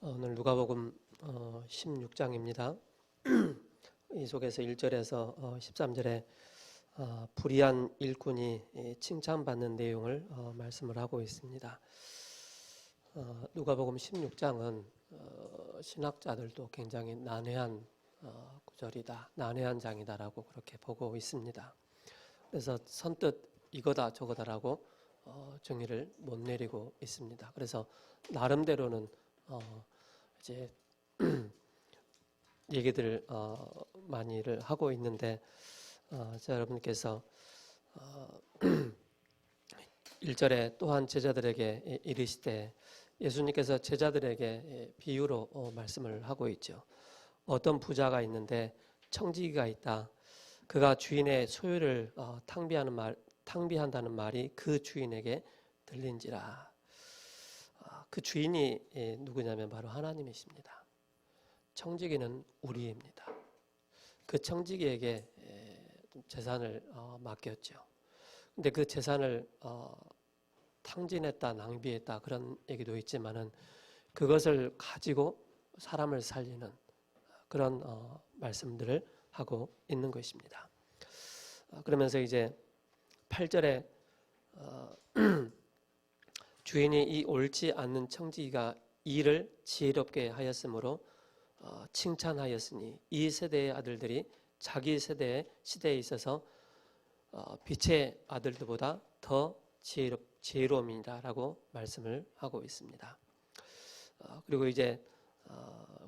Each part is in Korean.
오늘 누가복음 16장입니다. 이 속에서 1절에서 13절에 불의한 일꾼이 칭찬받는 내용을 말씀을 하고 있습니다. 누가복음 16장은 신학자들도 굉장히 난해한 구절이다, 난해한 장이다라고 그렇게 보고 있습니다. 그래서 선뜻 이거다 저거다라고 정의를 못 내리고 있습니다. 그래서 나름대로는 이제 얘기들 많이를 하고 있는데 여러분께서 1절에 또한 제자들에게 이르시되, 예수님께서 제자들에게 비유로 말씀을 하고 있죠. 어떤 부자가 있는데 청지기가 있다. 그가 주인의 소유를 탕비한다는 말이 그 주인에게 들린지라. 그 주인이 누구냐면 바로 하나님이십니다. 청지기는 우리입니다. 그 청지기에게 재산을 맡겼죠. 근데 그 재산을 탕진했다, 낭비했다 그런 얘기도 있지만은 그것을 가지고 사람을 살리는 그런 말씀들을 하고 있는 것입니다. 그러면서 이제 8절에 주인이 이 옳지 않는 청지기가 일을 지혜롭게 하였으므로 칭찬하였으니 이 세대의 아들들이 자기 세대에 있어서 빛의 아들들보다 더 지혜로움이라고 말씀을 하고 있습니다. 그리고 이제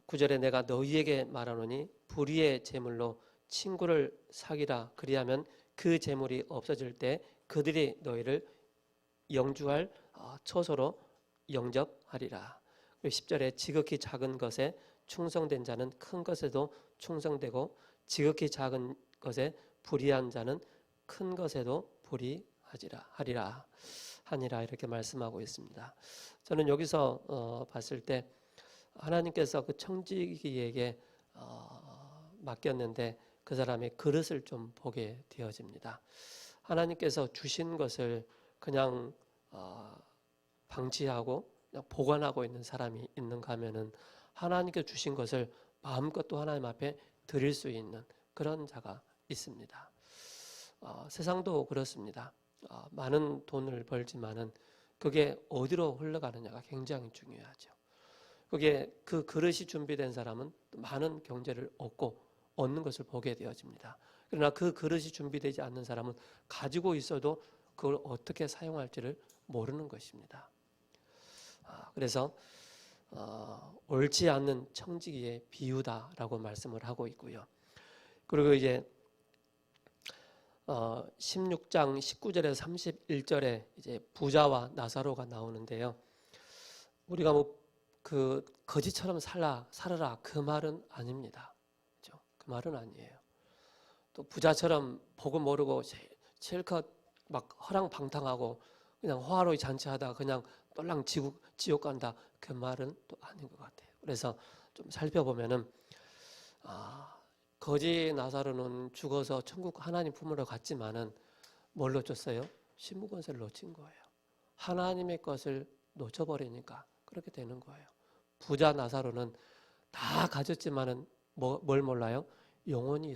9절에 내가 너희에게 말하노니 불의의 재물로 친구를 사귀라. 그리하면 그 재물이 없어질 때 그들이 너희를 영주할 처소로 영접하리라. 그리고 10절에 지극히 작은 것에 충성된 자는 큰 것에도 충성되고 지극히 작은 것에 불의한 자는 큰 것에도 불의하리라 이렇게 말씀하고 있습니다. 저는 여기서 봤을 때 하나님께서 그 청지기에게 맡겼는데 그 사람의 그릇을 좀 보게 되어집니다. 하나님께서 주신 것을 그냥 방치하고 그냥 보관하고 있는 사람이 있는가 하면은 하나님께 주신 것을 마음껏 또 하나님 앞에 드릴 수 있는 그런 자가 있습니다. 세상도 그렇습니다. 많은 돈을 벌지만은 그게 어디로 흘러가느냐가 굉장히 중요하죠. 그게 그 그릇이 준비된 사람은 많은 경제를 얻는 것을 보게 되어집니다. 그러나 그 그릇이 준비되지 않는 사람은 가지고 있어도 그걸 어떻게 사용할지를 모르는 것입니다. 그래서 옳지 않는 청지기의 비유다라고 말씀을 하고 있고요. 그리고 이제 16장 19절에서 31절에 이제 부자와 나사로가 나오는데요. 우리가 그 거지처럼 살아라 그 말은 아닙니다. 그렇죠? 그 말은 아니에요. 또 부자처럼 보고 모르고 실컷 막 허랑방탕하고 그냥 호화로이 잔치하다가 그냥 똘랑 지옥 간다 그 말은 또 아닌 것 같아요. 그래서 좀 살펴보면은 거지 나사로는 죽어서 천국 하나님 품으로 갔지만은 뭘 놓쳤어요? 신무권세를 놓친 거예요. 하나님의 것을 놓쳐버리니까 그렇게 되는 거예요. 부자 나사로는 다 가졌지만은 뭘 몰라요? 영혼이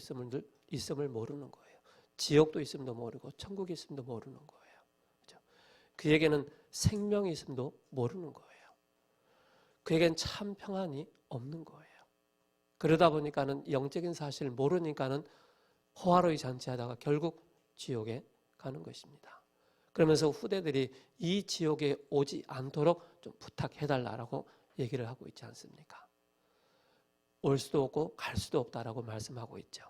있음을 모르는 거예요. 지옥도 있음도 모르고 천국이 있음도 모르는 거예요. 그렇죠? 그에게는 생명이 있음도 모르는 거예요. 그에겐 참 평안이 없는 거예요. 그러다 보니까는 영적인 사실을 모르니까는 호화로이 잔치하다가 결국 지옥에 가는 것입니다. 그러면서 후대들이 이 지옥에 오지 않도록 좀 부탁해달라고 얘기를 하고 있지 않습니까? 올 수도 없고 갈 수도 없다라고 말씀하고 있죠.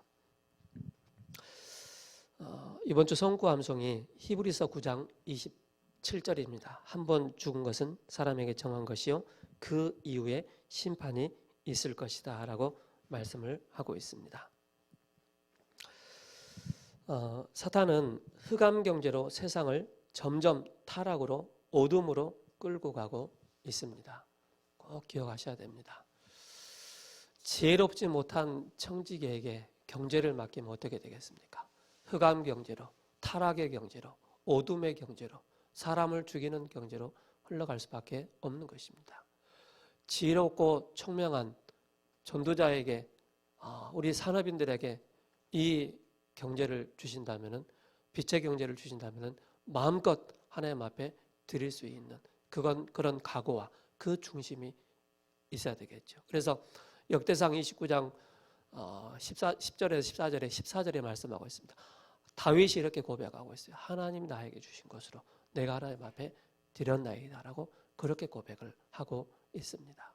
이번 주 성구 암송이 히브리서 9장 27절입니다. 한 번 죽은 것은 사람에게 정한 것이요 그 이후에 심판이 있을 것이다 라고 말씀을 하고 있습니다. 사탄은 흑암 경제로 세상을 점점 타락으로 어둠으로 끌고 가고 있습니다. 꼭 기억하셔야 됩니다. 지혜롭지 못한 청지기에게 경제를 맡기면 어떻게 되겠습니까? 흑암 경제로, 타락의 경제로, 어둠의 경제로, 사람을 죽이는 경제로 흘러갈 수밖에 없는 것입니다. 지혜롭고 총명한 전도자에게 우리 산업인들에게 이 경제를 주신다면은 빛의 경제를 주신다면은 마음껏 하나님 앞에 드릴 수 있는 그런 각오와 그 중심이 있어야 되겠죠. 그래서 역대상 29장 10절에서 14절에 말씀하고 있습니다. 다윗이 이렇게 고백하고 있어요. 하나님 나에게 주신 것으로 내가 하나님 앞에 드렸나이다라고 그렇게 고백을 하고 있습니다.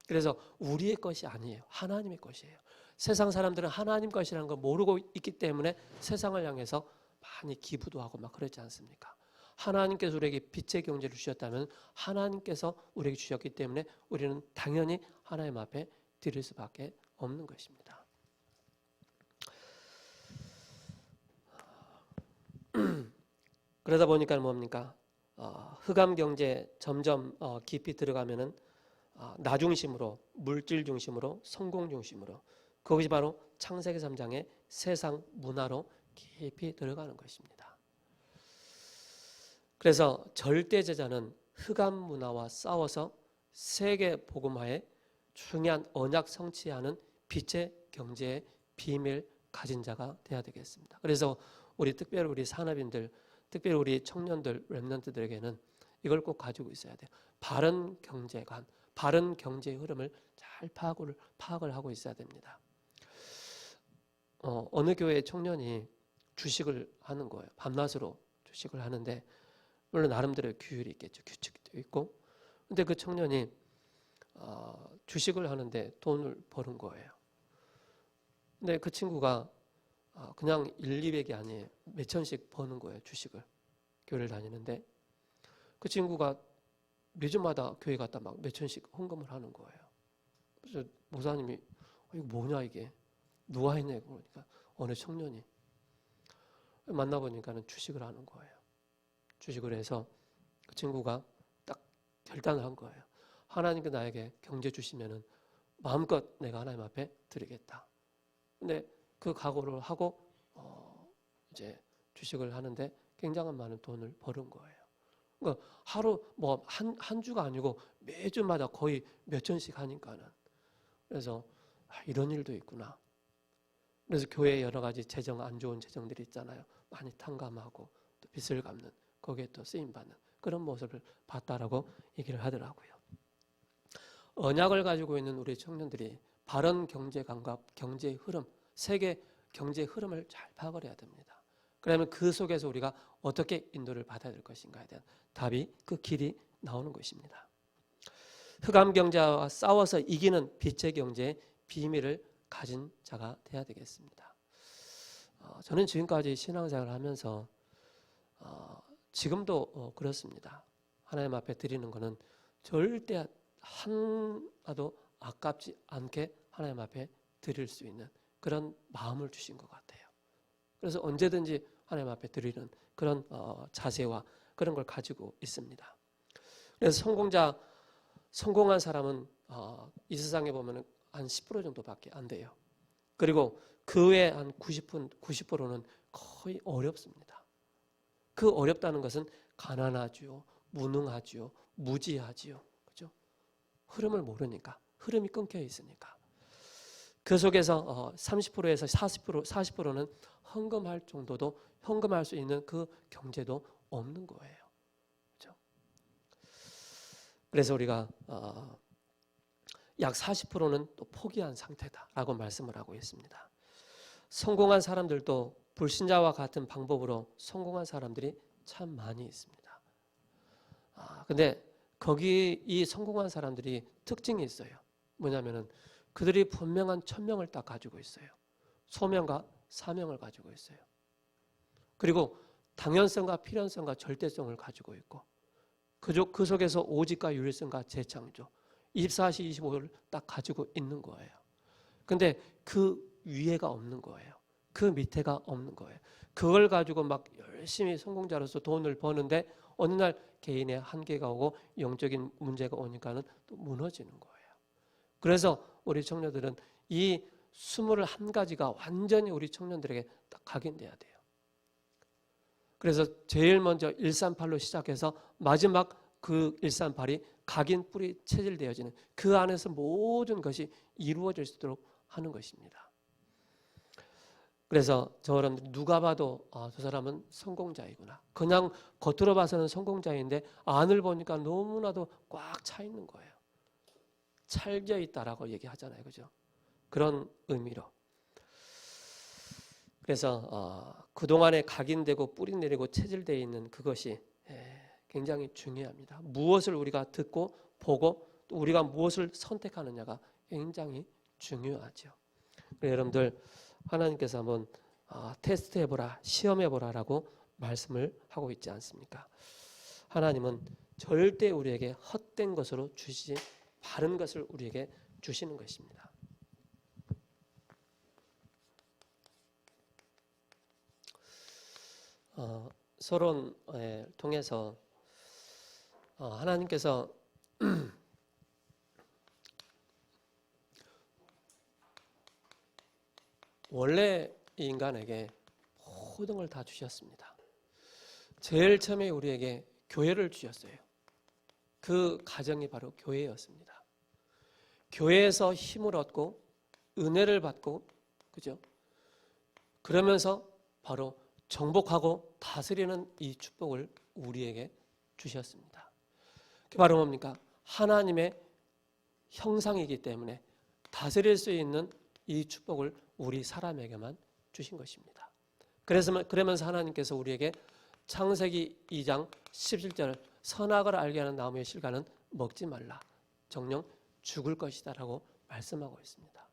그래서 우리의 것이 아니에요. 하나님의 것이에요. 세상 사람들은 하나님 것이라는 걸 모르고 있기 때문에 세상을 향해서 많이 기부도 하고 막 그러지 않습니까? 하나님께서 우리에게 빛의 경제를 주셨다면 하나님께서 우리에게 주셨기 때문에 우리는 당연히 하나님 앞에 드릴 수밖에 없는 것입니다. 그러다 보니까 뭡니까? 흑암 경제 점점 깊이 들어가면은 나 중심으로, 물질 중심으로, 성공 중심으로, 그것이 바로 창세기 3장의 세상 문화로 깊이 들어가는 것입니다. 그래서 절대 제자는 흑암 문화와 싸워서 세계 복음화에 중요한 언약 성취하는 빛의 경제의 비밀 가진 자가 되어야 되겠습니다. 그래서 특별히 우리 산업인들, 특별히 우리 청년들, 랩런트들에게는 이걸 꼭 가지고 있어야 돼요. 바른 경제관, 바른 경제의 흐름을 잘 파악을 하고 있어야 됩니다. 어느 교회 청년이 주식을 하는 거예요. 밤낮으로 주식을 하는데 물론 나름대로 규율이 있겠죠. 규칙도 있고. 근데 그 청년이 주식을 하는데 돈을 버는 거예요. 근데 그 친구가 그냥 1, 200이 아니에요. 몇천씩 버는 거예요. 주식을. 교회를 다니는데 그 친구가 매주마다 교회 갔다 막 몇천씩 헌금을 하는 거예요. 그래서 목사님이 이거 뭐냐 이게. 누가 했냐 그러니까 어느 청년이 만나보니까는 주식을 하는 거예요. 주식을 해서 그 친구가 딱 결단을 한 거예요. 하나님께 나에게 경제 주시면은 마음껏 내가 하나님 앞에 드리겠다. 근데 그 각오를 하고 이제 주식을 하는데 굉장한 많은 돈을 버는 거예요. 그러니까 하루 뭐 한 주가 아니고 매주마다 거의 몇천씩 하니까는 그래서 이런 일도 있구나. 그래서 교회에 여러 가지 재정 안 좋은 재정들이 있잖아요. 많이 탕감하고 또 빚을 갚는 거기에 또 쓰임 받는 그런 모습을 봤다라고 얘기를 하더라고요. 언약을 가지고 있는 우리 청년들이 바른 경제 감각, 경제의 흐름, 세계 경제의 흐름을 잘 파악을 해야 됩니다. 그러면 그 속에서 우리가 어떻게 인도를 받아야 될 것인가에 대한 답이 그 길이 나오는 것입니다. 흑암 경제와 싸워서 이기는 빛의 경제의 비밀을 가진 자가 돼야 되겠습니다. 저는 지금까지 신앙생활을 하면서 지금도 그렇습니다. 하나님 앞에 드리는 것은 절대 하나도 아깝지 않게 하나님 앞에 드릴 수 있는 그런 마음을 주신 것 같아요. 그래서 언제든지 하나님 앞에 드리는 그런 자세와 그런 걸 가지고 있습니다. 그래서 성공한 사람은 이 세상에 보면 한 10% 정도밖에 안 돼요. 그리고 그 외에 한 90%는 거의 어렵습니다. 그 어렵다는 것은 가난하지요, 무능하지요, 무지하지요. 그죠? 흐름을 모르니까, 흐름이 끊겨 있으니까. 그 속에서 30%에서 40%는 헌금할 정도도 헌금할 수 있는 그 경제도 없는 거예요. 그렇죠? 그래서 우리가 약 40%는 또 포기한 상태다라고 말씀을 하고 있습니다. 성공한 사람들도 불신자와 같은 방법으로 성공한 사람들이 참 많이 있습니다. 근데 거기 이 성공한 사람들이 특징이 있어요. 뭐냐면은 그들이 분명한 천명을 딱 가지고 있어요. 소명과 사명을 가지고 있어요. 그리고 당연성과 필연성과 절대성을 가지고 있고 그 속에서 오직과 유일성과 재창조 24시 25를 딱 가지고 있는 거예요. 근데 그 위에가 없는 거예요. 그 밑에가 없는 거예요. 그걸 가지고 막 열심히 성공자로서 돈을 버는데 어느 날 개인의 한계가 오고 영적인 문제가 오니까는 또 무너지는 거예요. 그래서 우리 청년들은 이 21가지가 완전히 우리 청년들에게 딱 각인돼야 돼요. 그래서 제일 먼저 138로 시작해서 마지막 그 138이 각인 뿌리 체질되어지는 그 안에서 모든 것이 이루어질 수 있도록 하는 것입니다. 그래서 저 여러분들 누가 봐도 저 사람은 성공자이구나. 그냥 겉으로 봐서는 성공자인데 안을 보니까 너무나도 꽉 차 있는 거예요. 찰져 있다라고 얘기하잖아요. 그죠? 그런 의미로. 그래서 그동안에 각인되고 뿌리 내리고 체질되어 있는 그것이 굉장히 중요합니다. 무엇을 우리가 듣고 보고 또 우리가 무엇을 선택하느냐가 굉장히 중요하죠. 여러분들 하나님께서 한번 테스트해보라, 시험해보라라고 말씀을 하고 있지 않습니까? 하나님은 절대 우리에게 헛된 것으로 주시지 바른 것을 우리에게 주시는 것입니다. 서론을 통해서 하나님께서 원래 인간에게 모든 걸 다 주셨습니다. 제일 처음에 우리에게 교회를 주셨어요. 그 가정이 바로 교회였습니다. 교회에서 힘을 얻고 은혜를 받고, 그죠? 그러면서 바로 정복하고 다스리는 이 축복을 우리에게 주셨습니다. 그게 바로 뭡니까? 하나님의 형상이기 때문에 다스릴 수 있는 이 축복을 우리 사람에게만 주신 것입니다. 그러면서 하나님께서 우리에게 창세기 2장 17절 선악을 알게 하는 나무의 실과는 먹지 말라. 정녕 죽을 것이다 라고 말씀하고 있습니다.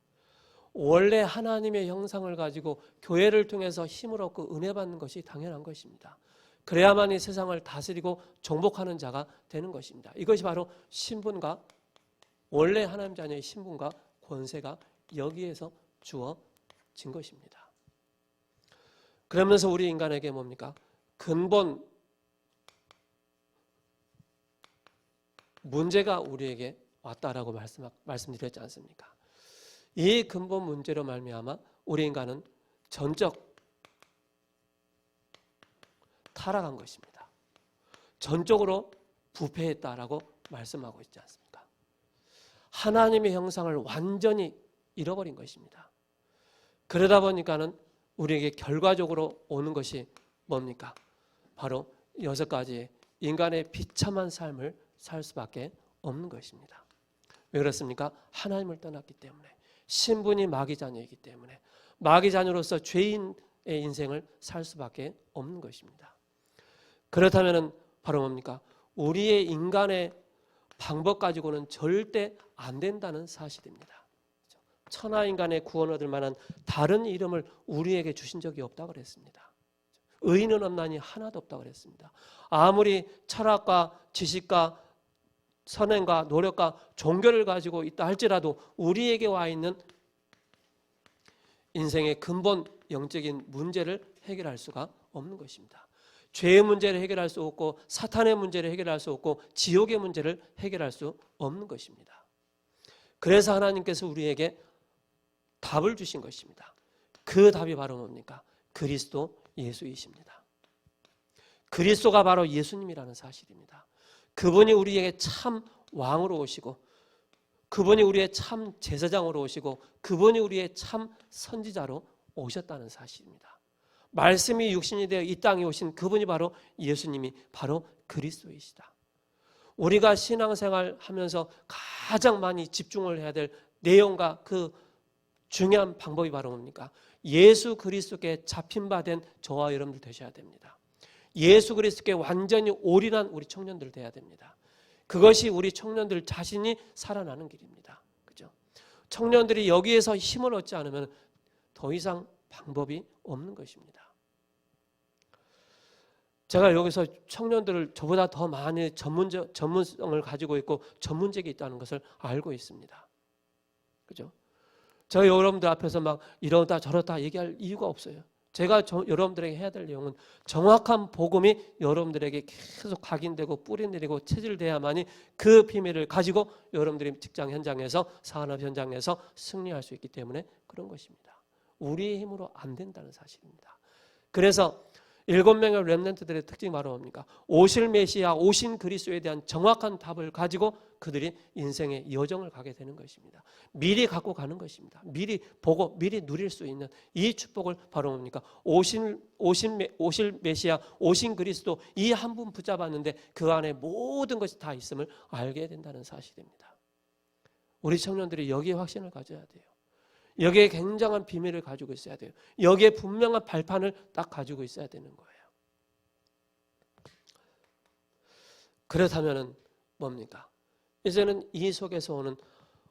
원래 하나님의 형상을 가지고 교회를 통해서 힘을 얻고 은혜 받는 것이 당연한 것입니다. 그래야만 이 세상을 다스리고 정복하는 자가 되는 것입니다. 이것이 바로 신분과 원래 하나님 자녀의 신분과 권세가 여기에서 주어진 것입니다. 그러면서 우리 인간에게 뭡니까? 근본 문제가 우리에게 왔다라고 말씀드렸지 않습니까? 이 근본 문제로 말미암아 우리 인간은 전적 타락한 것입니다. 전적으로 부패했다라고 말씀하고 있지 않습니까? 하나님의 형상을 완전히 잃어버린 것입니다. 그러다 보니까는 우리에게 결과적으로 오는 것이 뭡니까? 바로 6가지의 인간의 비참한 삶을 살 수밖에 없는 것입니다. 왜 그렇습니까? 하나님을 떠났기 때문에, 신분이 마귀 자녀이기 때문에, 마귀 자녀로서 죄인의 인생을 살 수밖에 없는 것입니다. 그렇다면 바로 뭡니까? 우리의 인간의 방법 가지고는 절대 안 된다는 사실입니다. 천하인간의 구원 얻을 만한 다른 이름을 우리에게 주신 적이 없다고 그랬습니다. 의인은 없나니 하나도 없다고 그랬습니다. 아무리 철학과 지식과 선행과 노력과 종교를 가지고 있다 할지라도 우리에게 와 있는 인생의 근본 영적인 문제를 해결할 수가 없는 것입니다. 죄의 문제를 해결할 수 없고 사탄의 문제를 해결할 수 없고 지옥의 문제를 해결할 수 없는 것입니다. 그래서 하나님께서 우리에게 답을 주신 것입니다. 그 답이 바로 뭡니까? 그리스도 예수이십니다. 그리스도가 바로 예수님이라는 사실입니다. 그분이 우리에게 참 왕으로 오시고, 그분이 우리의 참 제사장으로 오시고, 그분이 우리의 참 선지자로 오셨다는 사실입니다. 말씀이 육신이 되어 이 땅에 오신 그분이 바로 예수님이 바로 그리스도이시다. 우리가 신앙생활 하면서 가장 많이 집중을 해야 될 내용과 그 중요한 방법이 바로 뭡니까? 예수 그리스도께 잡힌 바 된 저와 여러분들 되셔야 됩니다. 예수 그리스도께 완전히 올인한 우리 청년들 돼야 됩니다. 그것이 우리 청년들 자신이 살아나는 길입니다. 그죠? 청년들이 여기에서 힘을 얻지 않으면 더 이상 방법이 없는 것입니다. 제가 여기서 청년들을 저보다 더 많이 전문성을 가지고 있고 전문직이 있다는 것을 알고 있습니다. 그죠? 저 여러분들 앞에서 막 이러다 저러다 얘기할 이유가 없어요. 제가 여러분들에게 해야 될 내용은 정확한 복음이 여러분들에게 계속 각인되고 뿌리 내리고 체질돼야만이 그 비밀을 가지고 여러분들이 직장 현장에서 산업 현장에서 승리할 수 있기 때문에 그런 것입니다. 우리의 힘으로 안 된다는 사실입니다. 그래서 7명의 렘넌트들의 특징이 바로 뭡니까? 오실 메시아, 오신 그리스도에 대한 정확한 답을 가지고 그들이 인생의 여정을 가게 되는 것입니다. 미리 갖고 가는 것입니다. 미리 보고 미리 누릴 수 있는 이 축복을 바로 뭡니까? 오실 메시아, 오신 그리스도 이 한 분 붙잡았는데 그 안에 모든 것이 다 있음을 알게 된다는 사실입니다. 우리 청년들이 여기에 확신을 가져야 돼요. 여기에 굉장한 비밀을 가지고 있어야 돼요. 여기에 분명한 발판을 딱 가지고 있어야 되는 거예요. 그렇다면 뭡니까? 이제는 이 속에서 오는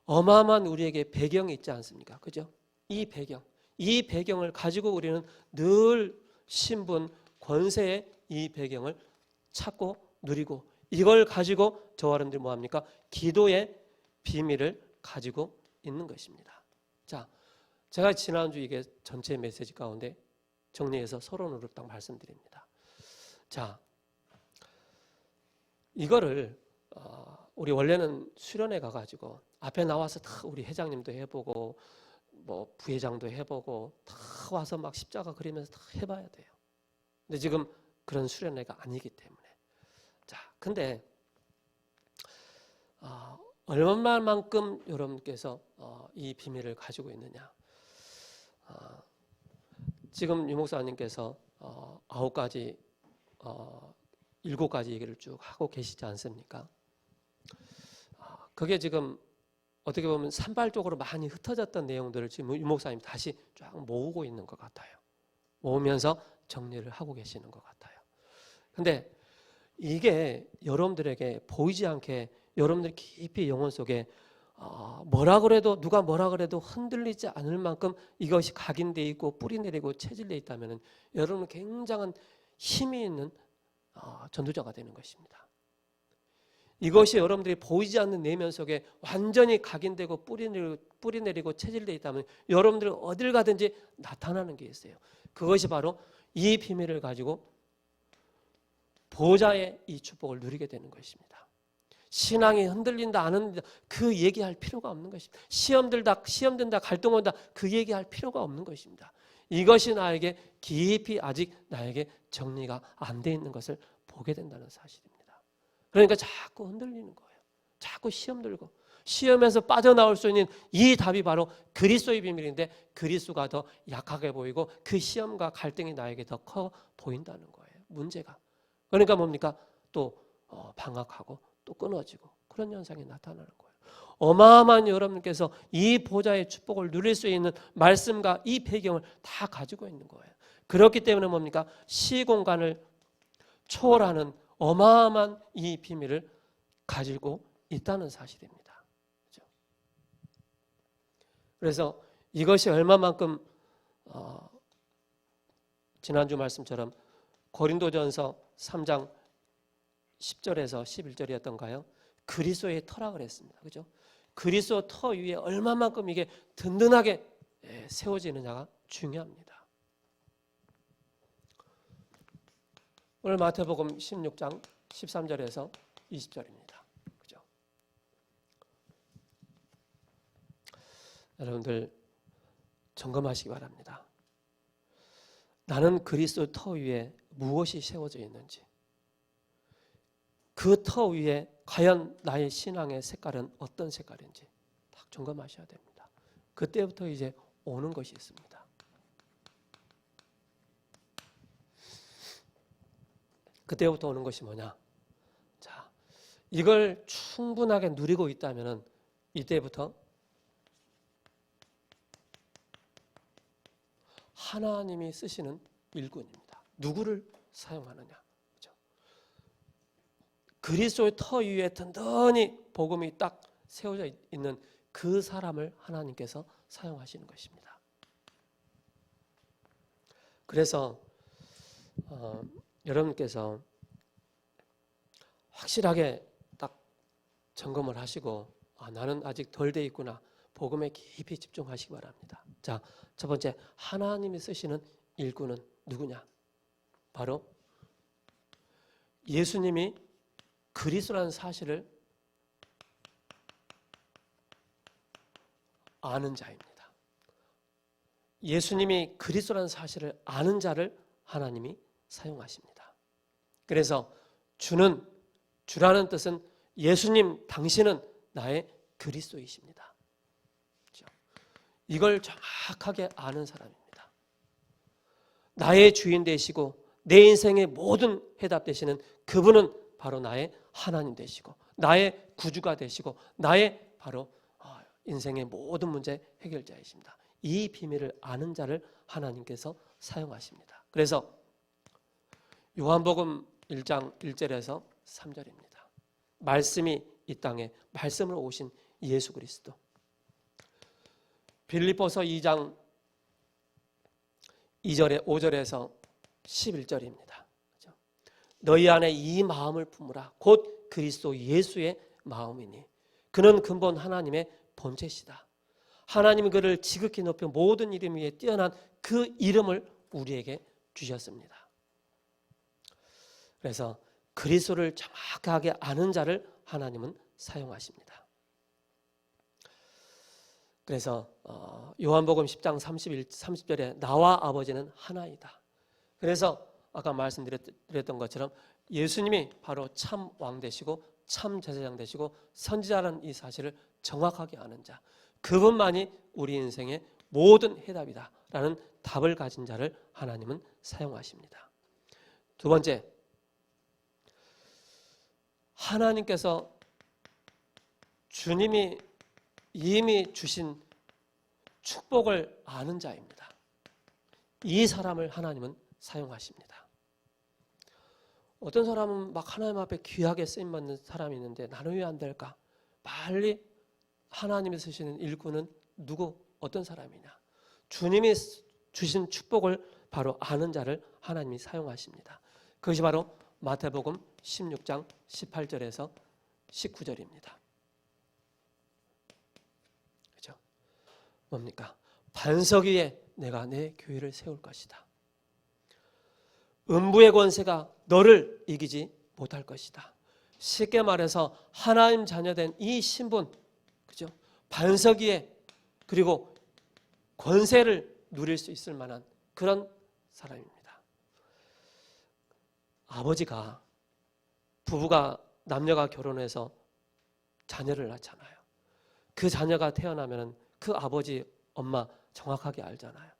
어마어마한 우리에게 배경이 있지 않습니까? 그죠? 이 배경을 가지고 우리는 늘 신분, 권세의 이 배경을 찾고 누리고 이걸 가지고 저와 여러분들이 뭐합니까? 기도의 비밀을 가지고 있는 것입니다. 자, 제가 지난주 이게 전체 메시지 가운데 정리해서 서론으로 딱 말씀드립니다. 자, 이거를 우리 원래는 수련회 가가지고 앞에 나와서 다 우리 회장님도 해보고 뭐 부회장도 해보고 다 와서 막 십자가 그리면서 다 해봐야 돼요. 근데 지금 그런 수련회가 아니기 때문에. 자, 근데 얼마만큼 여러분께서 이 비밀을 가지고 있느냐? 지금 유 목사님께서 9가지, 7가지 얘기를 쭉 하고 계시지 않습니까? 그게 지금 어떻게 보면 산발적으로 많이 흩어졌던 내용들을 지금 유 목사님 다시 쫙 모으고 있는 것 같아요. 모으면서 정리를 하고 계시는 것 같아요. 근데 이게 여러분들에게 보이지 않게 여러분들 깊이 영혼 속에 뭐라 그래도 누가 뭐라 그래도 흔들리지 않을 만큼 이것이 각인되어 있고 뿌리 내리고 체질되어 있다면 여러분은 굉장한 힘이 있는 전도자가 되는 것입니다. 이것이 여러분들이 보이지 않는 내면 속에 완전히 각인되고 뿌리 내리고 체질되어 있다면 여러분들이 어딜 가든지 나타나는 게 있어요. 그것이 바로 이 비밀을 가지고 보좌의 이 축복을 누리게 되는 것입니다. 신앙이 흔들린다 안 흔들린다 그 얘기할 필요가 없는 것입니다. 시험 든다 갈등 온다 그 얘기할 필요가 없는 것입니다. 이것이 나에게 깊이 아직 나에게 정리가 안 돼 있는 것을 보게 된다는 사실입니다. 그러니까 자꾸 흔들리는 거예요. 자꾸 시험 들고 시험에서 빠져나올 수 있는 이 답이 바로 그리스도의 비밀인데 그리스도가 더 약하게 보이고 그 시험과 갈등이 나에게 더 커 보인다는 거예요. 문제가. 그러니까 뭡니까? 또 방학하고 또 끊어지고 그런 현상이 나타나는 거예요. 어마어마한 여러분께서 이 보좌의 축복을 누릴 수 있는 말씀과 이 배경을 다 가지고 있는 거예요. 그렇기 때문에 뭡니까? 시공간을 초월하는 어마어마한 이 비밀을 가지고 있다는 사실입니다. 그렇죠? 그래서 이것이 얼마만큼 지난주 말씀처럼 고린도전서 3장 10절에서 11절이었던가요? 그리스도의 터라 그랬습니다. 그죠? 그리스도 터 위에 얼마만큼 이게 든든하게 세워지느냐가 중요합니다. 오늘 마태복음 16장 13절에서 20절입니다. 그죠? 여러분들 점검하시기 바랍니다. 나는 그리스도 터 위에 무엇이 세워져 있는지 그 터 위에 과연 나의 신앙의 색깔은 어떤 색깔인지 딱 점검하셔야 됩니다. 그때부터 이제 오는 것이 있습니다. 그때부터 오는 것이 뭐냐? 자, 이걸 충분하게 누리고 있다면 이때부터 하나님이 쓰시는 일꾼입니다. 누구를 사용하느냐? 그리스도의 터 위에 든든히 복음이 딱 세워져 있는 그 사람을 하나님께서 사용하시는 것입니다. 그래서 여러분께서 확실하게 딱 점검을 하시고 나는 아직 덜 돼 있구나. 복음에 깊이 집중하시기 바랍니다. 자, 첫 번째 하나님이 쓰시는 일꾼은 누구냐? 바로 예수님이 그리스도라는 사실을 아는 자입니다. 예수님이 그리스도라는 사실을 아는 자를 하나님이 사용하십니다. 그래서 주라는 뜻은 예수님 당신은 나의 그리스도이십니다. 그렇죠? 이걸 정확하게 아는 사람입니다. 나의 주인 되시고 내 인생의 모든 해답 되시는 그분은 바로 나의 하나님 되시고 나의 구주가 되시고 나의 바로 인생의 모든 문제 해결자이십니다. 이 비밀을 아는 자를 하나님께서 사용하십니다. 그래서 요한복음 1장 1절에서 3절입니다. 말씀이 이 땅에 말씀으로 오신 예수 그리스도. 빌립보서 2장 2절에 5절에서 11절입니다. 너희 안에 이 마음을 품으라. 곧 그리스도 예수의 마음이니 그는 근본 하나님의 본체시다. 하나님이 그를 지극히 높여 모든 이름 위에 뛰어난 그 이름을 우리에게 주셨습니다. 그래서 그리스도를 정확하게 아는 자를 하나님은 사용하십니다. 그래서 요한복음 10장 30절에 나와 아버지는 하나이다. 그래서 아까 말씀드렸던 것처럼 예수님이 바로 참 왕 되시고 참 제사장 되시고 선지자라는 이 사실을 정확하게 아는 자, 그분만이 우리 인생의 모든 해답이다라는 답을 가진 자를 하나님은 사용하십니다. 두 번째, 하나님께서 주님이 이미 주신 축복을 아는 자입니다. 이 사람을 하나님은 사용하십니다. 어떤 사람은 막 하나님 앞에 귀하게 쓰임받는 사람이 있는데 나는 왜 안 될까? 빨리 하나님이 쓰시는 일꾼은 누구? 어떤 사람이냐? 주님이 주신 축복을 바로 아는 자를 하나님이 사용하십니다. 그것이 바로 마태복음 16장 18절에서 19절입니다. 그렇죠? 뭡니까? 반석 위에 내가 내 교회를 세울 것이다. 음부의 권세가 너를 이기지 못할 것이다. 쉽게 말해서 하나님 자녀된 이 신분, 그죠? 반석 위에 그리고 권세를 누릴 수 있을 만한 그런 사람입니다. 아버지가 부부가 남녀가 결혼해서 자녀를 낳잖아요. 그 자녀가 태어나면 그 아버지 엄마 정확하게 알잖아요.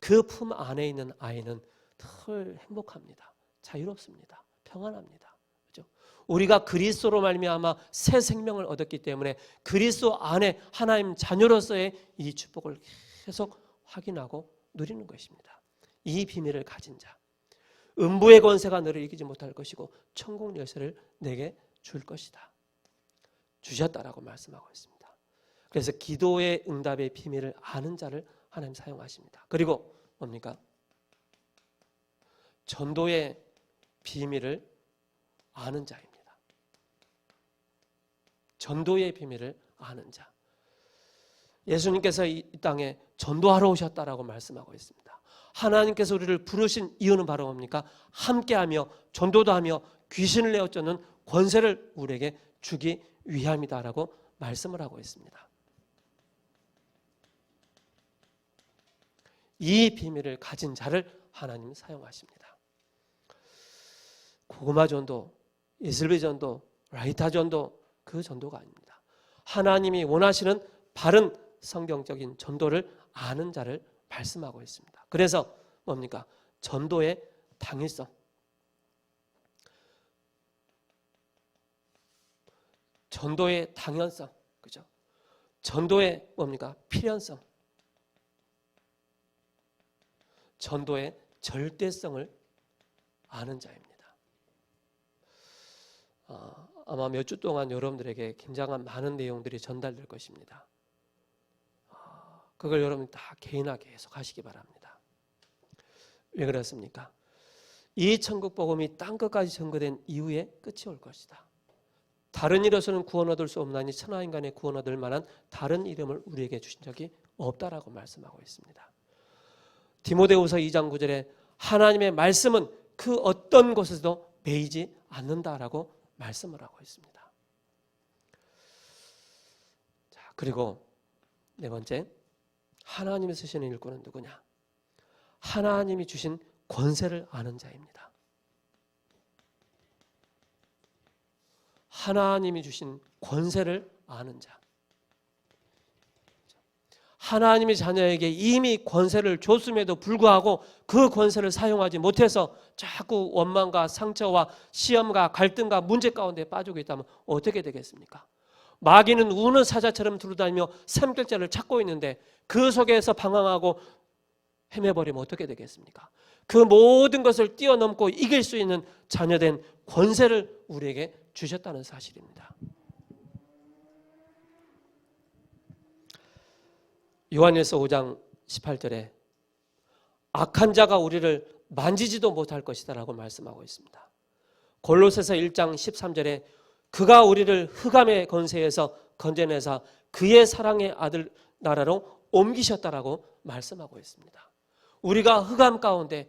그 품 안에 있는 아이는 덜 행복합니다. 자유롭습니다. 평안합니다. 그렇죠? 우리가 그리스도로 말미암아 새 생명을 얻었기 때문에 그리스도 안에 하나님 자녀로서의 이 축복을 계속 확인하고 누리는 것입니다. 이 비밀을 가진 자, 음부의 권세가 너를 이기지 못할 것이고 천국 열쇠를 내게 줄 것이다. 주셨다라고 말씀하고 있습니다. 그래서 기도의 응답의 비밀을 아는 자를 하나님 사용하십니다. 그리고 뭡니까? 전도의 비밀을 아는 자입니다. 전도의 비밀을 아는 자. 예수님께서 이 땅에 전도하러 오셨다라고 말씀하고 있습니다. 하나님께서 우리를 부르신 이유는 바로 뭡니까? 함께하며 전도도 하며 귀신을 내어 쫓는 권세를 우리에게 주기 위함이다라고 말씀을 하고 있습니다. 이 비밀을 가진 자를 하나님은 사용하십니다. 고구마 전도, 이슬비 전도, 라이타 전도, 그 전도가 아닙니다. 하나님이 원하시는 바른 성경적인 전도를 아는 자를 말씀하고 있습니다. 그래서 뭡니까? 전도의 당일성, 전도의 당연성, 그죠? 전도의 뭡니까? 필연성, 전도의 절대성을 아는 자입니다. 아마 몇 주 동안 여러분들에게 굉장한 많은 내용들이 전달될 것입니다. 그걸 여러분 다 개인하게 해석하시기 바랍니다. 왜 그렇습니까? 이 천국 복음이 땅 끝까지 전거된 이후에 끝이 올 것이다. 다른 이로서는 구원 얻을 수 없나니 천하 인간의 구원 얻을 만한 다른 이름을 우리에게 주신 적이 없다라고 말씀하고 있습니다. 디모데후서 2장 9절에 하나님의 말씀은 그 어떤 곳에서도 매이지 않는다라고 말씀을 하고 있습니다. 자, 그리고 네 번째, 하나님이 쓰시는 일꾼은 누구냐? 하나님이 주신 권세를 아는 자입니다. 하나님이 주신 권세를 아는 자. 하나님이 자녀에게 이미 권세를 줬음에도 불구하고 그 권세를 사용하지 못해서 자꾸 원망과 상처와 시험과 갈등과 문제 가운데 빠지고 있다면 어떻게 되겠습니까? 마귀는 우는 사자처럼 두루다니며 샘결자를 찾고 있는데 그 속에서 방황하고 헤매버리면 어떻게 되겠습니까? 그 모든 것을 뛰어넘고 이길 수 있는 자녀된 권세를 우리에게 주셨다는 사실입니다. 요한일서 5장 18절에 악한 자가 우리를 만지지도 못할 것이다 라고 말씀하고 있습니다. 골로새서 1장 13절에 그가 우리를 흑암의 권세에서 건져내사 그의 사랑의 아들 나라로 옮기셨다라고 말씀하고 있습니다. 우리가 흑암 가운데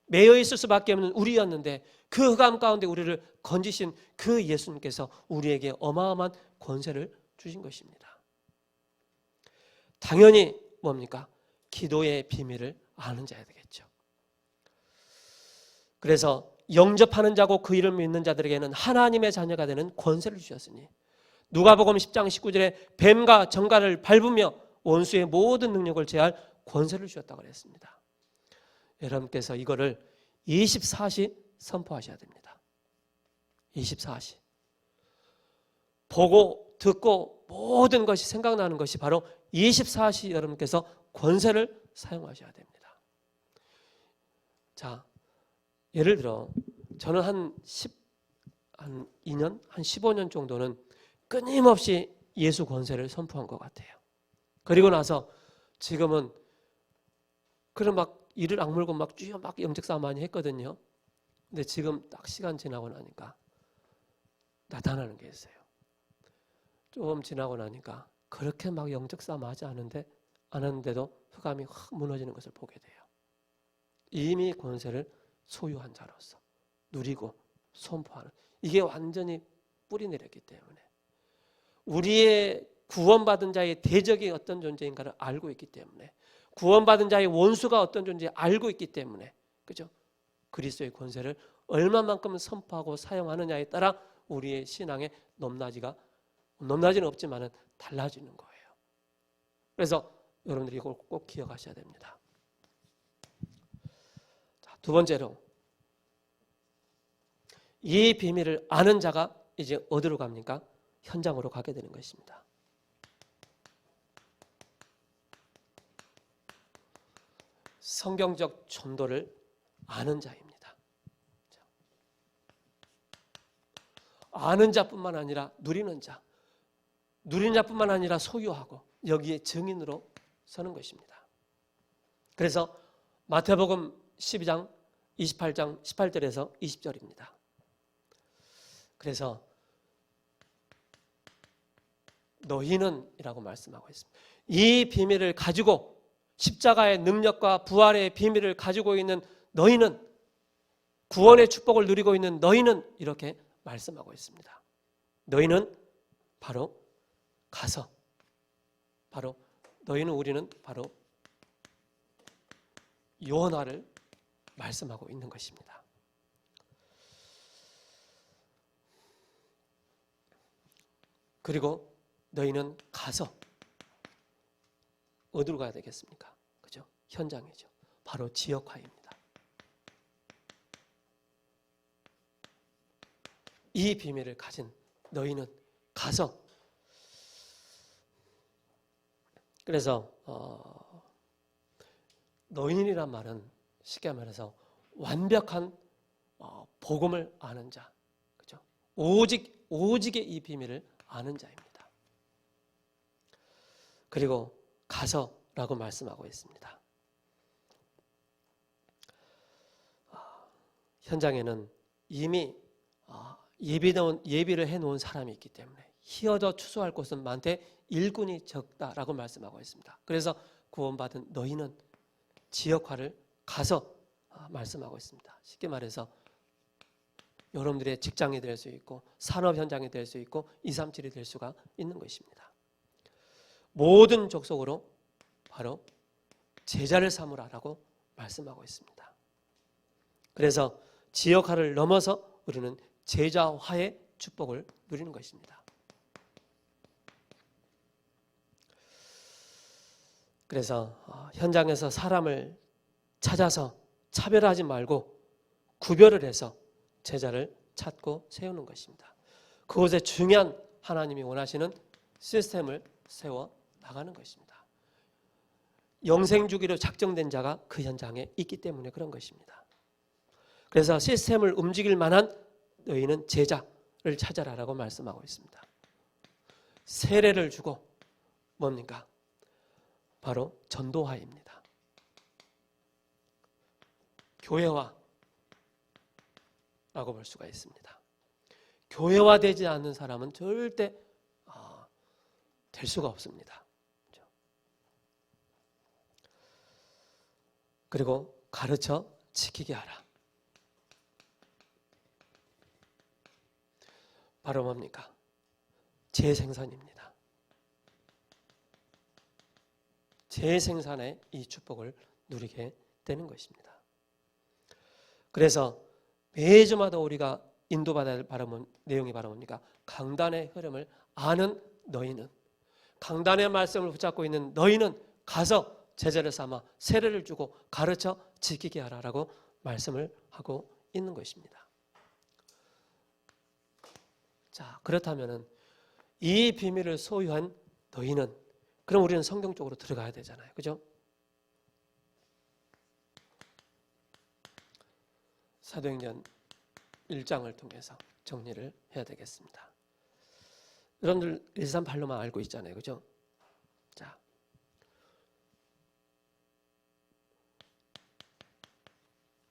매여 있을 수밖에 없는 우리였는데 그 흑암 가운데 우리를 건지신 그 예수님께서 우리에게 어마어마한 권세를 주신 것입니다. 당연히 뭡니까? 기도의 비밀을 아는 자야 되겠죠. 그래서 영접하는 자고 그 이름을 믿는 자들에게는 하나님의 자녀가 되는 권세를 주셨으니 누가복음 10장 19절에 뱀과 정갈을 밟으며 원수의 모든 능력을 제할 권세를 주셨다고 그랬습니다. 여러분께서 이거를 24시 선포하셔야 됩니다. 24시. 보고 듣고 모든 것이 생각나는 것이 바로 24시 여러분께서 권세를 사용하셔야 됩니다. 자, 예를 들어 저는 한 2년, 한 15년 정도는 끊임없이 예수 권세를 선포한 것 같아요. 그리고 나서 지금은 그런 막 이를 악물고 막 쭉 막 영적 싸움 많이 했거든요. 근데 지금 딱 시간 지나고 나니까 나타나는 게 있어요. 좀 지나고 나니까 그렇게 막 영적 싸움 하지 않았는데도 흑암이 확 무너지는 것을 보게 돼요. 이미 권세를 소유한 자로서 누리고 선포하는, 이게 완전히 뿌리 내렸기 때문에 우리의 구원받은 자의 대적이 어떤 존재인가를 알고 있기 때문에, 구원받은 자의 원수가 어떤 존재인지 알고 있기 때문에, 그죠? 그리스도의 권세를 얼마만큼 선포하고 사용하느냐에 따라 우리의 신앙의 높낮이는 없지만은 달라지는 거예요. 그래서 여러분들이 이걸 꼭 기억하셔야 됩니다. 자, 두 번째로 이 비밀을 아는 자가 이제 어디로 갑니까? 현장으로 가게 되는 것입니다. 성경적 전도를 아는 자입니다. 아는 자뿐만 아니라 누리는 자, 누리는 자뿐만 아니라 소유하고 여기에 증인으로 서는 것입니다. 그래서 마태복음 12장 28장 18절에서 20절입니다. 그래서 너희는 이라고 말씀하고 있습니다. 이 비밀을 가지고, 십자가의 능력과 부활의 비밀을 가지고 있는 너희는, 구원의 축복을 누리고 있는 너희는 이렇게 말씀하고 있습니다. 너희는 바로 가서, 바로 너희는, 우리는 바로 요나를 말씀하고 있는 것입니다. 그리고 너희는 가서 어디로 가야 되겠습니까? 그죠? 현장이죠. 바로 지역화입니다. 이 비밀을 가진 너희는 가서, 그래서 너희는이란 말은 쉽게 말해서 완벽한 복음을 아는 자, 그죠? 오직의 이 비밀을 아는 자입니다. 그리고 가서라고 말씀하고 있습니다. 현장에는 이미 예비를 해놓은 사람이 있기 때문에 희어져 추수할 곳은 많되 일꾼이 적다라고 말씀하고 있습니다. 그래서 구원받은 너희는 지역화를 가서 말씀하고 있습니다. 쉽게 말해서 여러분들의 직장이 될 수 있고 산업 현장이 될 수 있고 237이 될 수가 있는 것입니다. 모든 족속으로 바로 제자를 삼으라라고 말씀하고 있습니다. 그래서 지역화를 넘어서 우리는 제자화의 축복을 누리는 것입니다. 그래서 현장에서 사람을 찾아서 차별하지 말고 구별을 해서 제자를 찾고 세우는 것입니다. 그곳에 중요한 하나님이 원하시는 시스템을 세워 나가는 것입니다. 영생주기로 작정된 자가 그 현장에 있기 때문에 그런 것입니다. 그래서 시스템을 움직일 만한 너희는 제자를 찾아라라고 말씀하고 있습니다. 세례를 주고 뭡니까? 바로 전도화입니다. 교회화라고 볼 수가 있습니다. 교회화되지 않는 사람은 절대 될 수가 없습니다. 그리고 가르쳐 지키게 하라. 바로 뭡니까? 재생산입니다. 재생산의 이 축복을 누리게 되는 것입니다. 그래서 매주마다 우리가 인도받아야 할 내용이 바로 뭡니까? 강단의 흐름을 아는 너희는, 강단의 말씀을 붙잡고 있는 너희는 가서 제자를 삼아 세례를 주고 가르쳐 지키게 하라라고 말씀을 하고 있는 것입니다. 자, 그렇다면은 이 비밀을 소유한 너희는, 그럼 우리는 성경 쪽으로 들어가야 되잖아요. 그죠? 사도행전 1장을 통해서 정리를 해야 되겠습니다. 여러분들 138로만 알고 있잖아요. 그죠? 자,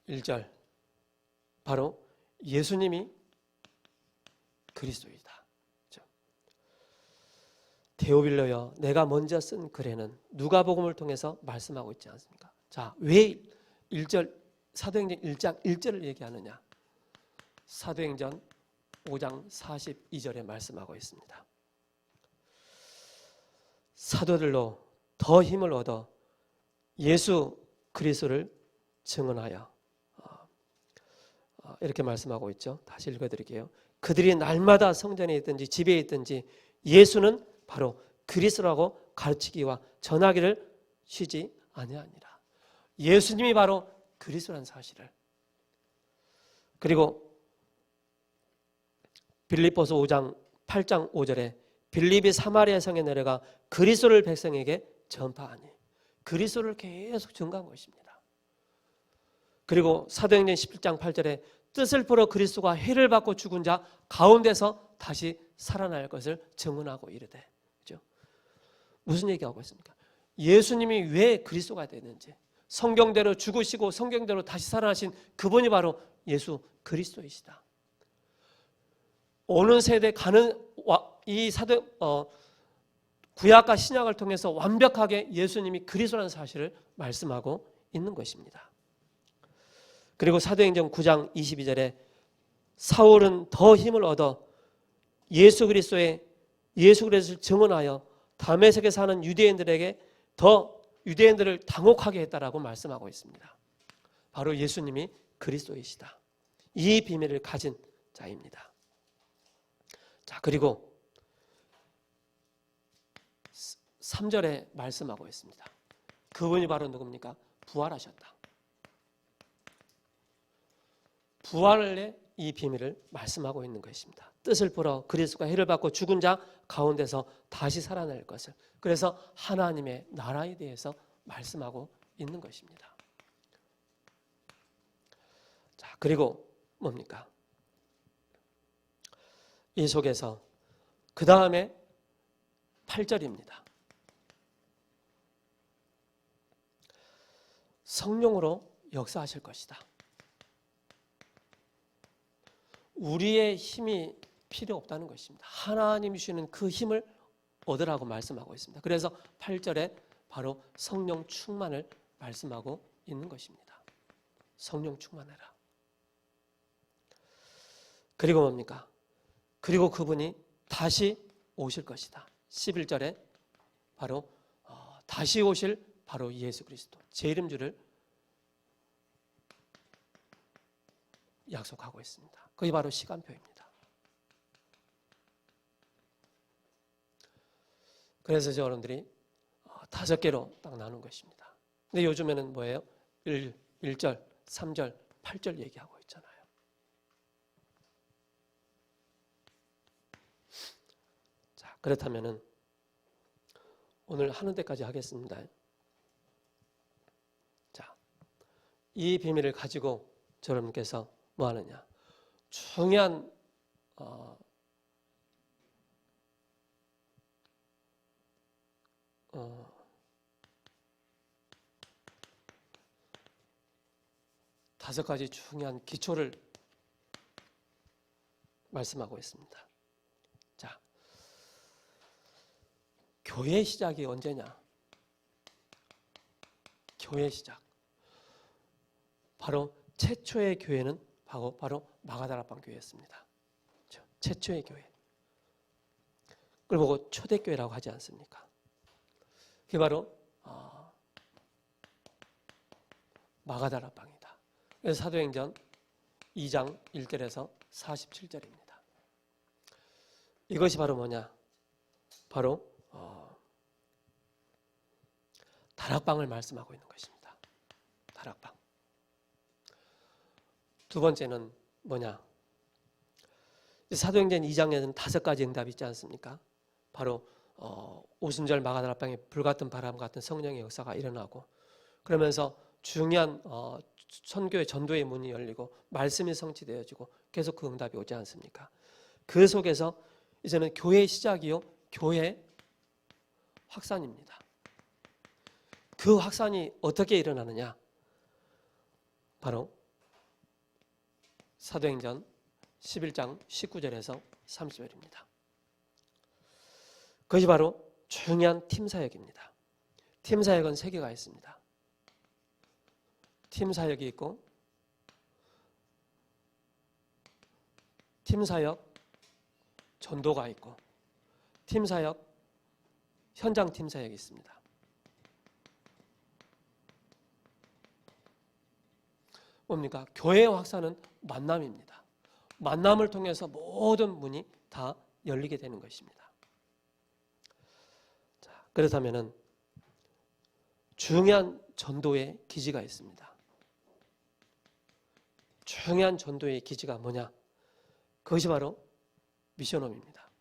1절 바로 예수님이 그리스도이다. 그렇죠? 데오빌로여, 내가 먼저 쓴 글에는 누가복음을 통해서 말씀하고 있지 않습니까? 자, 왜 1절 사도행전 1장 1절을 얘기하느냐? 사도행전 5장 42절에 말씀하고 있습니다. 사도들로 더 힘을 얻어 예수 그리스도를 증언하여, 이렇게 말씀하고 있죠. 다시 읽어드릴게요. 그들이 날마다 성전에 있든지 집에 있든지 예수는 바로 그리스도라고 가르치기와 전하기를 쉬지 아니하니라. 예수님이 바로 그리스도라는 사실을, 그리고 빌립보서 5장 8장 5절에 빌립이 사마리아 성에 내려가 그리스도를 백성에게 전파하니, 그리스도를 계속 증거한 것입니다. 그리고 사도행전 17장 8절에 뜻을 풀어 그리스도가 해를 받고 죽은 자 가운데서 다시 살아날 것을 증언하고 이르되, 그죠? 무슨 얘기하고 있습니까? 예수님이 왜 그리스도가 되는지, 성경대로 죽으시고 성경대로 다시 살아나신 그분이 바로 예수 그리스도이시다. 오는 세대 가는 이 구약과 신약을 통해서 완벽하게 예수님이 그리스도라는 사실을 말씀하고 있는 것입니다. 그리고 사도행전 9장 22절에 사울은 더 힘을 얻어 예수 그리스도를 증언하여 다메섹에 사는 유대인들에게 더 유대인들을 당혹하게 했다라고 말씀하고 있습니다. 바로 예수님이 그리스도이시다. 이 비밀을 가진 자입니다. 자, 그리고 3절에 말씀하고 있습니다. 그분이 바로 누굽니까? 부활하셨다. 부활의 이 비밀을 말씀하고 있는 것입니다. 뜻을 풀어 그리스도가 해를 받고 죽은 자 가운데서 다시 살아날 것을, 그래서 하나님의 나라에 대해서 말씀하고 있는 것입니다. 자, 그리고 뭡니까? 이 속에서 그 다음에 8절입니다. 성령으로 역사하실 것이다. 우리의 힘이 필요 없다는 것입니다. 하나님이 주시는 그 힘을 얻으라고 말씀하고 있습니다. 그래서 8절에 바로 성령 충만을 말씀하고 있는 것입니다. 성령 충만해라. 그리고 뭡니까? 그리고 그분이 다시 오실 것이다. 11절에 바로 다시 오실 바로 예수 그리스도, 제 이름주를 약속하고 있습니다. 그게 바로 시간표입니다. 그래서 여러분들이 5개로 딱 나눈 것입니다. 근데 요즘에는 뭐예요? 1절, 3절, 8절 얘기하고 있잖아요. 자, 그렇다면은 오늘 하는 데까지 하겠습니다. 자, 이 비밀을 가지고 여러분께서 뭐 하느냐? 중요한 다섯 가지 중요한 기초를 말씀하고 있습니다. 자, 교회 시작이 언제냐? 교회 시작. 바로 최초의 교회는 바로 마가다락방 교회였습니다. 최초의 교회. 그걸 보고 초대교회라고 하지 않습니까? 그게 바로 마가다락방이다. 그래서 사도행전 2장 1절에서 47절입니다. 이것이 바로 뭐냐? 바로 다락방을 말씀하고 있는 것입니다. 다락방. 두 번째는 뭐냐? 사도행전 2장에는 5가지 응답이 있지 않습니까? 바로 오순절 마가다락방에 불같은 바람 같은 성령의 역사가 일어나고, 그러면서 중요한 선교의 전도의 문이 열리고 말씀이 성취되어지고 계속 그 응답이 오지 않습니까? 그 속에서 이제는 교회의 시작이요, 교회 확산입니다. 그 확산이 어떻게 일어나느냐? 바로 사도행전 11장 19절에서 30절입니다. 그것이 바로 중요한 팀 사역입니다. 팀 사역은 3개가 있습니다. 팀 사역이 있고, 팀 사역 전도가 있고, 팀 사역 현장 팀 사역이 있습니다. 뭡니까? 교회 확산은 만남입니다. 만남을 통해서 모든 문이 다 열리게 되는 것입니다. 자, 그렇다면은 중요한 전도의 기지가 있습니다. 중요한 전도의 기지가 뭐냐? 그것이 바로 미션홈입니다.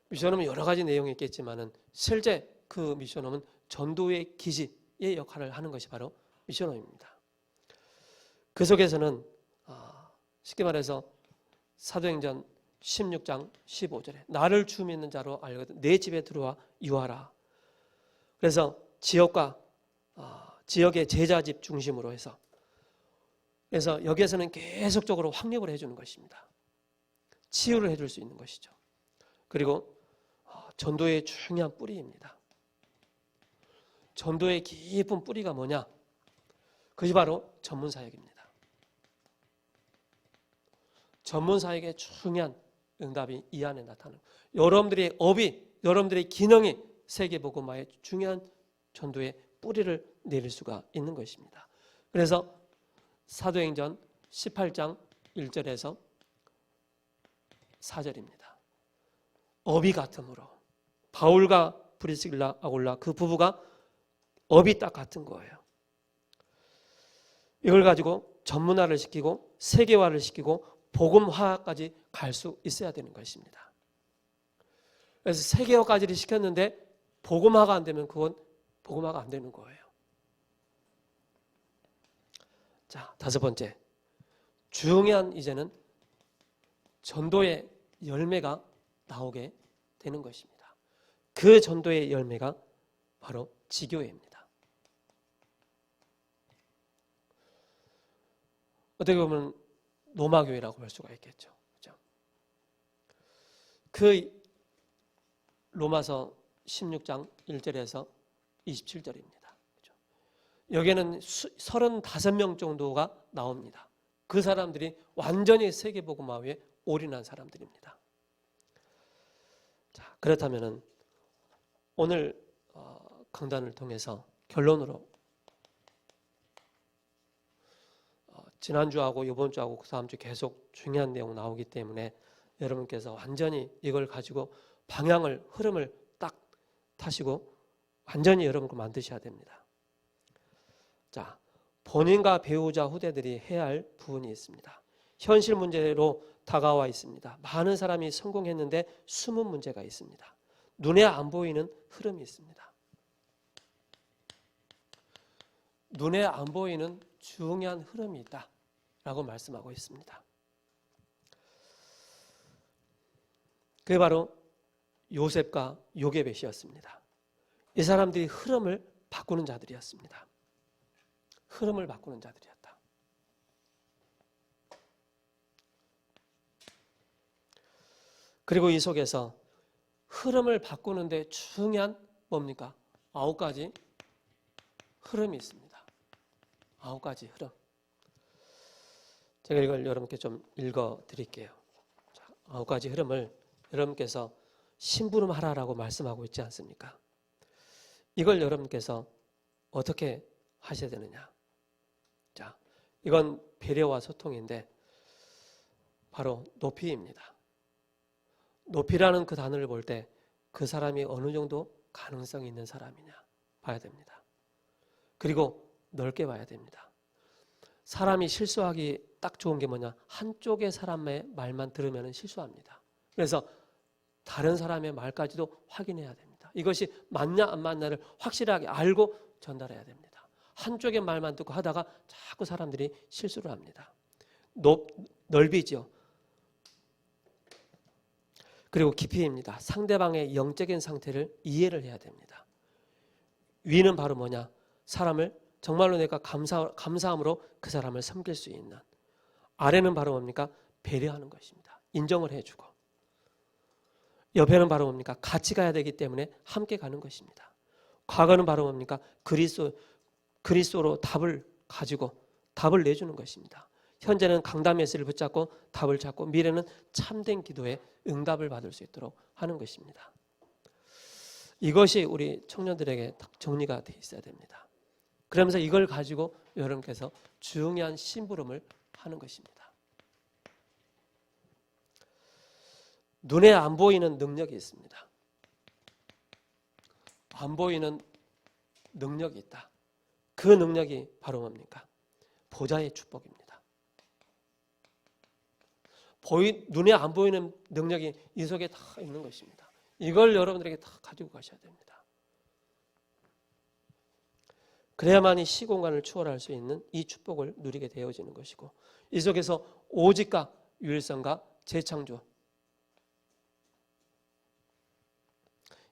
미션홈은 여러 가지 내용이 있겠지만은 실제 그 미션홈은 전도의 기지의 역할을 하는 것이 바로 미션홈입니다. 그 속에서는 쉽게 말해서 사도행전 16장 15절에 나를 주 믿는 자로 알거든 내 집에 들어와 유하라. 그래서 지역의 제자집 중심으로 해서, 그래서 여기에서는 계속적으로 확립을 해주는 것입니다. 치유를 해줄 수 있는 것이죠. 그리고 전도의 중요한 뿌리입니다. 전도의 깊은 뿌리가 뭐냐? 그것이 바로 전문사역입니다. 전문사역의 중요한 응답이 이 안에 나타나는, 여러분들의 업이, 여러분들의 기능이 세계복음화의 중요한 전도의 뿌리를 내릴 수가 있는 것입니다. 그래서 사도행전 18장 1절에서 4절입니다. 업이 같음으로 바울과 브리스길라 아굴라 그 부부가 업이 딱 같은 거예요. 이걸 가지고 전문화를 시키고 세계화를 시키고 복음화까지 갈 수 있어야 되는 것입니다. 그래서 세계화까지를 시켰는데 복음화가 안 되면 그건 복음화가 안 되는 거예요. 자, 5번째. 중요한 이제는 전도의 열매가 나오게 되는 것입니다. 그 전도의 열매가 바로 지교회입니다. 어떻게 보면 로마교회라고 할 수가 있겠죠. 그렇죠? 그 로마서 16장 1절에서 27절입니다. 그렇죠? 여기에는 35명 정도가 나옵니다. 그 사람들이 완전히 세계복음화에 올인한 사람들입니다. 자, 그렇다면은 오늘 강단을 통해서 결론으로 지난주하고 이번 주하고 그 다음 주 계속 중요한 내용 나오기 때문에 여러분께서 완전히 이걸 가지고 방향을 흐름을 딱 타시고 완전히 여러분 거 만드셔야 됩니다. 자, 본인과 배우자 후대들이 해야 할 부분이 있습니다. 현실 문제로 다가와 있습니다. 많은 사람이 성공했는데 숨은 문제가 있습니다. 눈에 안 보이는 흐름이 있습니다. 눈에 안 보이는 중요한 흐름이 있다라고 말씀하고 있습니다. 그게 바로 요셉과 요게벳이었습니다. 이 사람들이 흐름을 바꾸는 자들이었습니다. 흐름을 바꾸는 자들이었다. 그리고 이 속에서 흐름을 바꾸는데 중요한 뭡니까? 9가지 흐름이 있습니다. 9가지 흐름. 제가 이걸 여러분께 좀 읽어 드릴게요. 9가지 흐름을 여러분께서 심부름하라라고 말씀하고 있지 않습니까? 이걸 여러분께서 어떻게 하셔야 되느냐? 자, 이건 배려와 소통인데 바로 높이입니다. 높이라는 그 단어를 볼 때 그 사람이 어느 정도 가능성이 있는 사람이냐 봐야 됩니다. 그리고 넓게 봐야 됩니다. 사람이 실수하기 딱 좋은 게 뭐냐? 한쪽의 사람의 말만 들으면 실수합니다. 그래서 다른 사람의 말까지도 확인해야 됩니다. 이것이 맞냐 안 맞냐를 확실하게 알고 전달해야 됩니다. 한쪽의 말만 듣고 하다가 자꾸 사람들이 실수를 합니다. 넓이죠. 그리고 깊이입니다. 상대방의 영적인 상태를 이해를 해야 됩니다. 위는 바로 뭐냐? 사람을 정말로 내가 감사함으로 그 사람을 섬길 수 있는. 아래는 바로 뭡니까? 배려하는 것입니다. 인정을 해주고. 옆에는 바로 뭡니까? 같이 가야 되기 때문에 함께 가는 것입니다. 과거는 바로 뭡니까? 그리스도로 답을 가지고 답을 내주는 것입니다. 현재는 강단 메시지를 붙잡고 답을 찾고 미래는 참된 기도에 응답을 받을 수 있도록 하는 것입니다. 이것이 우리 청년들에게 딱 정리가 돼 있어야 됩니다. 그러면서 이걸 가지고 여러분께서 중요한 심부름을 하는 것입니다. 눈에 안 보이는 능력이 있습니다. 안 보이는 능력이 있다. 그 능력이 바로 뭡니까? 보좌의 축복입니다. 눈에 안 보이는 능력이 이 속에 다 있는 것입니다. 이걸 여러분들에게 다 가지고 가셔야 됩니다. 그래야만이 시공간을 추월할 수 있는 이 축복을 누리게 되어지는 것이고 이 속에서 오직과 유일성과 재창조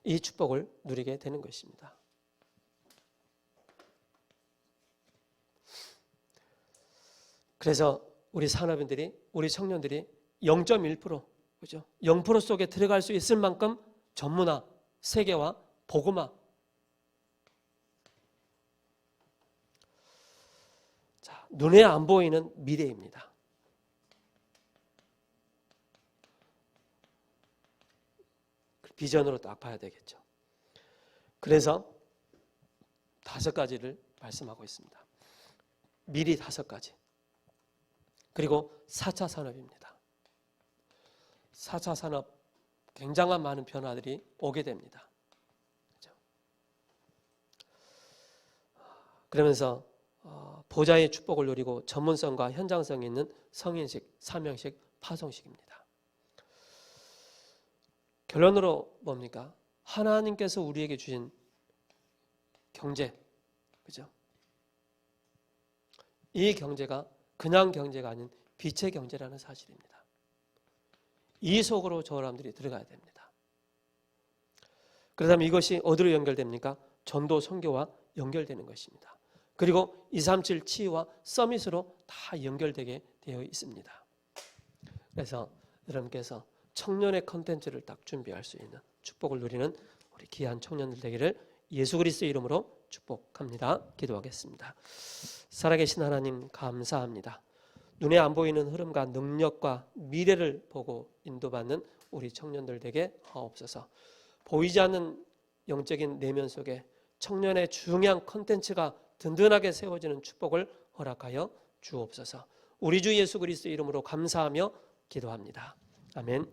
이 축복을 누리게 되는 것입니다. 그래서 우리 산업인들이 우리 청년들이 0.1% 그죠? 0% 속에 들어갈 수 있을 만큼 전문화, 세계화, 복음화. 자, 눈에 안 보이는 미래입니다. 비전으로 딱 봐야 되겠죠. 그래서 5가지를 말씀하고 있습니다. 미리 5가지. 그리고 4차 산업입니다. 4차 산업 굉장한 많은 변화들이 오게 됩니다. 그렇죠? 그러면서 보좌의 축복을 누리고 전문성과 현장성이 있는 성인식, 사명식, 파송식입니다. 결론으로 뭡니까? 하나님께서 우리에게 주신 경제, 그죠? 이 경제가 그냥 경제가 아닌 빛의 경제라는 사실입니다. 이 속으로 저 사람들이 들어가야 됩니다. 그렇다면 이것이 어디로 연결됩니까? 전도 선교와 연결되는 것입니다. 그리고 237 치유와 서밋으로 다 연결되게 되어 있습니다. 그래서 여러분께서 청년의 컨텐츠를 딱 준비할 수 있는 축복을 누리는 우리 귀한 청년들 되기를 예수 그리스도의 이름으로 축복합니다. 기도하겠습니다. 살아계신 하나님 감사합니다. 눈에 안 보이는 흐름과 능력과 미래를 보고 인도받는 우리 청년들 되게 하옵소서. 보이지 않는 영적인 내면 속에 청년의 중요한 컨텐츠가 든든하게 세워지는 축복을 허락하여 주옵소서. 우리 주 예수 그리스도 이름으로 감사하며 기도합니다. 아멘.